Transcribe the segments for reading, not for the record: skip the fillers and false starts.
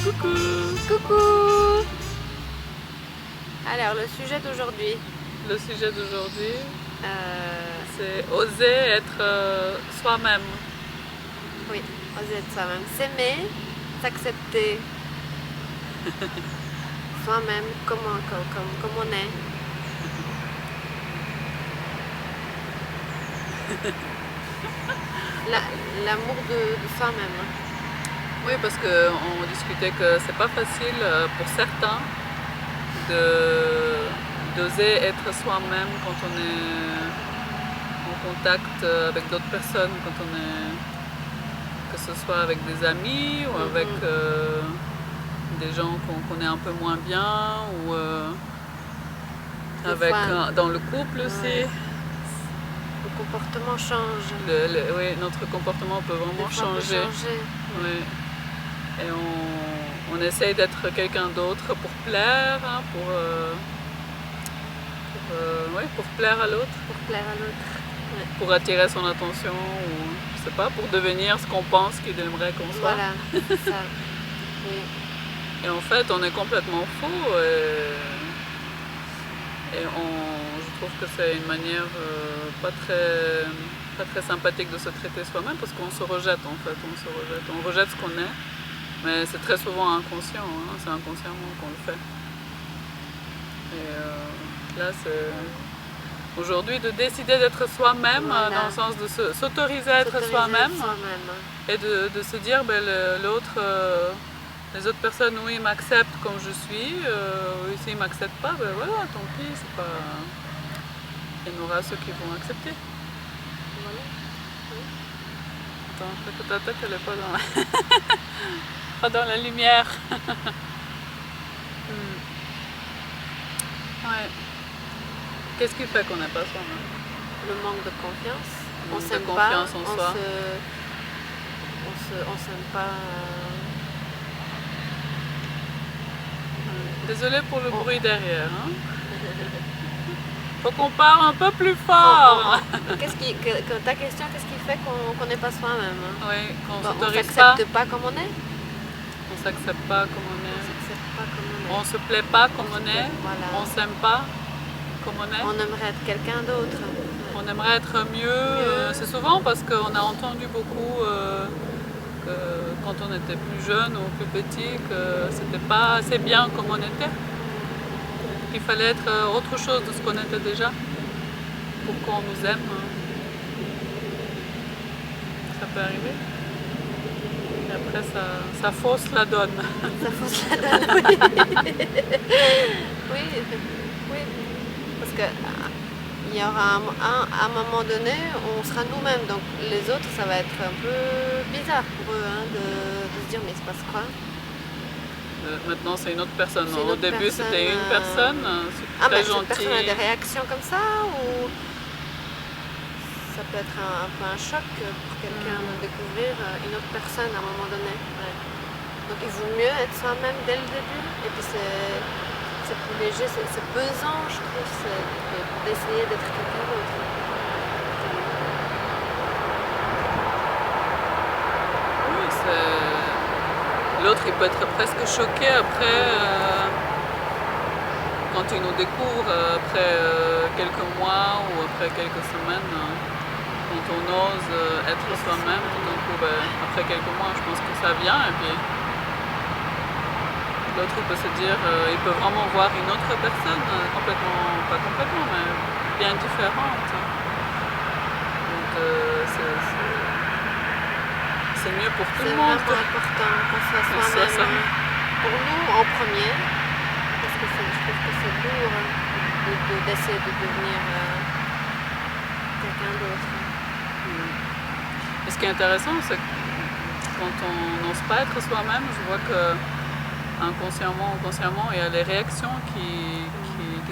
Coucou! Coucou! Alors, le sujet d'aujourd'hui, Le sujet d'aujourd'hui, euh, c'est oser être soi-même. oui, oser être soi-même. S'aimer, s'accepter soi-même comme on est. L'amour de soi-même. Oui, parce qu'on discutait que c'est pas facile pour certains d'oser être soi-même quand on est en contact avec d'autres personnes, quand on est, que ce soit avec des amis ou avec des gens qu'on connaît un peu moins bien ou Des avec fois, dans le couple aussi. ouais. Le comportement change. Oui, notre comportement peut vraiment Des fois, peut changer. changer. Oui. Et on essaye d'être quelqu'un d'autre pour plaire, hein, pour plaire à l'autre, Pour plaire à l'autre. Ouais. pour attirer son attention ou je sais pas, pour devenir ce qu'on pense qu'il aimerait qu'on soit. Voilà, c'est ça. Oui. Et en fait, on est complètement faux et je trouve que c'est une manière pas très sympathique de se traiter soi-même parce qu'on se rejette en fait, on rejette ce qu'on est, mais c'est très souvent inconscient, hein, c'est inconsciemment qu'on le fait. Et là, c'est aujourd'hui de décider d'être soi-même, Voilà. dans le sens de s'autoriser à être S'autoriser soi-même soi-même. et de se dire ben, l'autre. Les autres personnes, oui, m'acceptent comme je suis. S'ils ne m'acceptent pas, ben voilà, tant pis, c'est pas. Il y en aura ceux qui vont accepter. Voilà. Attends, je crois que ta tête, elle n'est pas dans pas dans la lumière. Ouais. Qu'est-ce qui fait qu'on n'est pas soi-même? Le manque de confiance. Le On manque de s'aime confiance pas. en soi. On s'aime pas. Désolée pour le Oh. bruit derrière. Hein. Faut qu'on parle un peu plus fort. Ta question, qu'est-ce qui fait qu'on n'est pas soi-même? Oui, qu'on On s'autorise pas. s'accepte pas comme on est. On s'accepte pas comme on On est. s'accepte pas comme on est. On se plaît pas comme on est. Voilà. On s'aime pas comme on est. On aimerait être quelqu'un d'autre. On aimerait être mieux. C'est souvent parce qu'on a entendu beaucoup que quand on était plus jeune ou plus petit que c'était pas assez bien comme on était. Qu'il fallait être autre chose de ce qu'on était déjà pour qu'on nous aime. Ça peut arriver. Et après, ça fausse la donne. Ça fausse la donne, oui. Oui, oui. Parce que il y aura un moment donné, on sera nous-mêmes. Donc les autres, ça va être un peu bizarre pour eux de se dire mais il se passe quoi? Maintenant, c'est une autre personne. C'est une Au autre début, personne, c'était une personne, Ah, très mais cette gentille. personne a des réactions comme ça ou ça peut être un peu un choc pour quelqu'un de découvrir une autre personne à un moment donné. Ouais. Donc il vaut mieux être soi-même dès le début. Et puis c'est plus léger, c'est pesant, je trouve, d'essayer d'être quelqu'un d'autre. Oui, l'autre, il peut être presque choqué après, quand il nous découvre, après quelques mois ou après quelques semaines. Quand on ose être soi-même, tout d'un coup, après quelques mois, je pense que ça vient. Et puis l'autre, il peut se dire, il peut vraiment voir une autre personne, pas complètement, mais bien différente. Donc c'est mieux pour tout le monde. C'est vraiment important qu'on soit soi-même pour nous en premier, parce que je trouve que c'est lourd d'essayer de devenir quelqu'un d'autre. Et ce qui est intéressant, c'est que quand on n'ose pas être soi-même, je vois que inconsciemment ou consciemment, il y a les réactions qui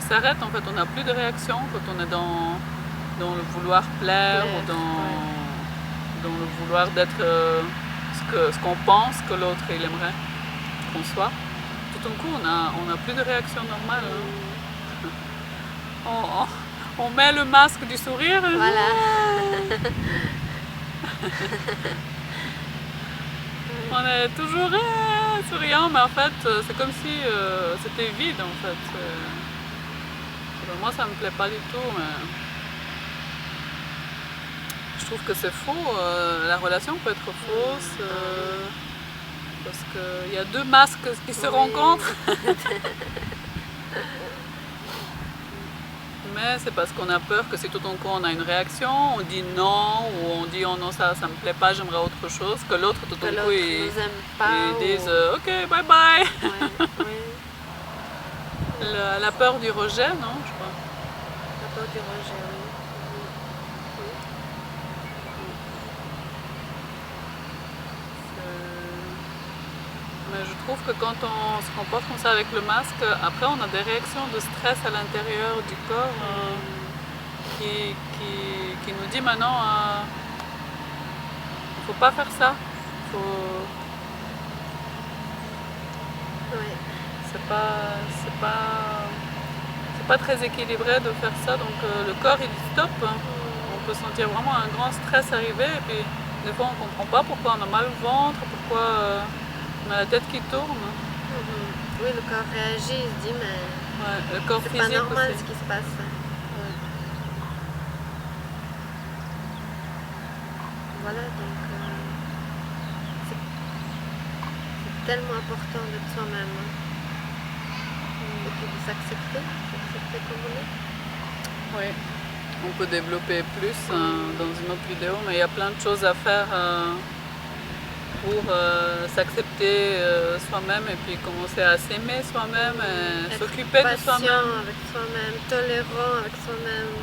s'arrêtent. En fait, on n'a plus de réactions quand on est dans le vouloir plaire ou dans le vouloir d'être ce qu'on pense que l'autre il aimerait qu'on soit. Tout d'un coup, on n'a plus de réaction normale. Hein. On met le masque du sourire. Voilà. On est toujours souriant, mais en fait, c'est comme si c'était vide en fait. Moi, ça me plaît pas du tout, mais je trouve que c'est faux. La relation peut être fausse parce qu'il y a deux masques qui se rencontrent. Mais c'est parce qu'on a peur que si tout d'un coup on a une réaction, on dit non, ou on dit oh non, ça me plaît pas, j'aimerais autre chose, que l'autre tout d'un coup il dise ok, bye bye. Ouais, oui. La peur du rejet, non, je crois. La peur du rejet, oui. Mais je trouve que quand on se comporte comme ça avec le masque, après on a des réactions de stress à l'intérieur du corps qui nous dit maintenant il ne faut pas faire ça. Oui. C'est pas très équilibré de faire ça, donc le corps il dit stop. On peut sentir vraiment un grand stress arriver et puis des fois on ne comprend pas pourquoi on a mal au ventre, pourquoi on a la tête qui tourne. Oui, le corps réagit, il se dit mais Ouais, le corps c'est physique pas normal aussi. ce qui se passe. Ouais. Voilà, donc c'est tellement important d'être soi-même. Et puis de s'accepter comme on est. Oui. On peut développer plus dans une autre vidéo, mais il y a plein de choses à faire pour s'accepter soi-même et puis commencer à s'aimer soi-même, et s'occuper de soi-même. Patient avec soi-même, tolérant avec soi-même.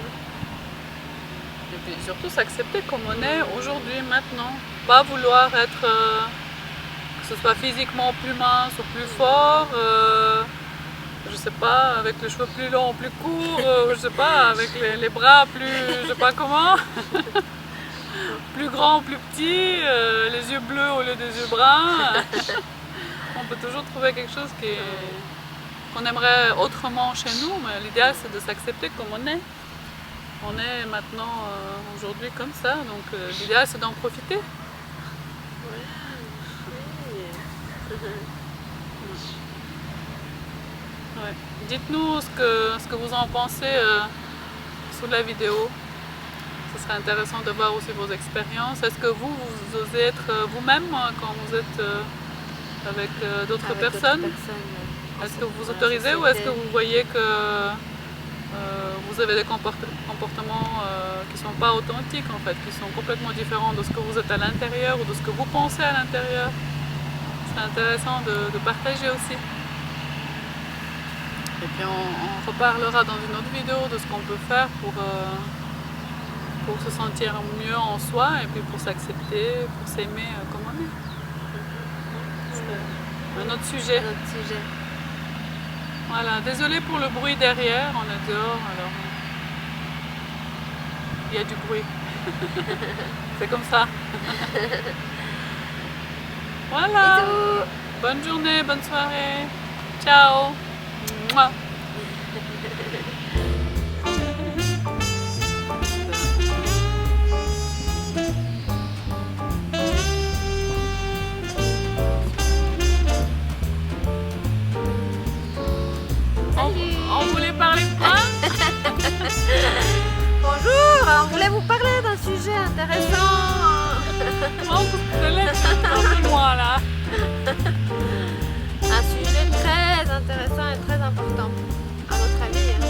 Et puis surtout s'accepter comme on est aujourd'hui, maintenant. Pas vouloir être, que ce soit physiquement plus mince ou plus fort, je sais pas, avec les cheveux plus longs ou plus courts, je sais pas, avec les bras plus, je sais pas comment, plus grands ou plus petits, les yeux bleus au lieu des yeux bruns. On peut toujours trouver quelque chose qu'on aimerait autrement chez nous, mais l'idéal c'est de s'accepter comme on est. On est maintenant, aujourd'hui comme ça, donc l'idéal c'est d'en profiter. Ouais. Dites-nous ce que vous en pensez sous la vidéo. Ce serait intéressant de voir aussi vos expériences. Est-ce que vous osez être vous-même quand vous êtes avec d'autres personnes? Est-ce que vous vous autorisez ou est-ce que vous voyez que vous avez des comportements qui ne sont pas authentiques en fait, qui sont complètement différents de ce que vous êtes à l'intérieur ou de ce que vous pensez à l'intérieur? C'est intéressant de partager aussi. Et puis on reparlera dans une autre vidéo de ce qu'on peut faire pour se sentir mieux en soi et puis pour s'accepter, pour s'aimer comme on est. C'est un autre sujet. Un autre sujet. Voilà, désolé pour le bruit derrière, on est dehors alors il y a du bruit. C'est comme ça. Voilà. Bisous. Bonne journée, bonne soirée. Ciao. Mouah. On voulait parler de quoi? Bonjour, on voulait vous parler d'un sujet intéressant. Oh, vous laisse un peu loin là. Un sujet très intéressant et très important, à notre avis. Hein.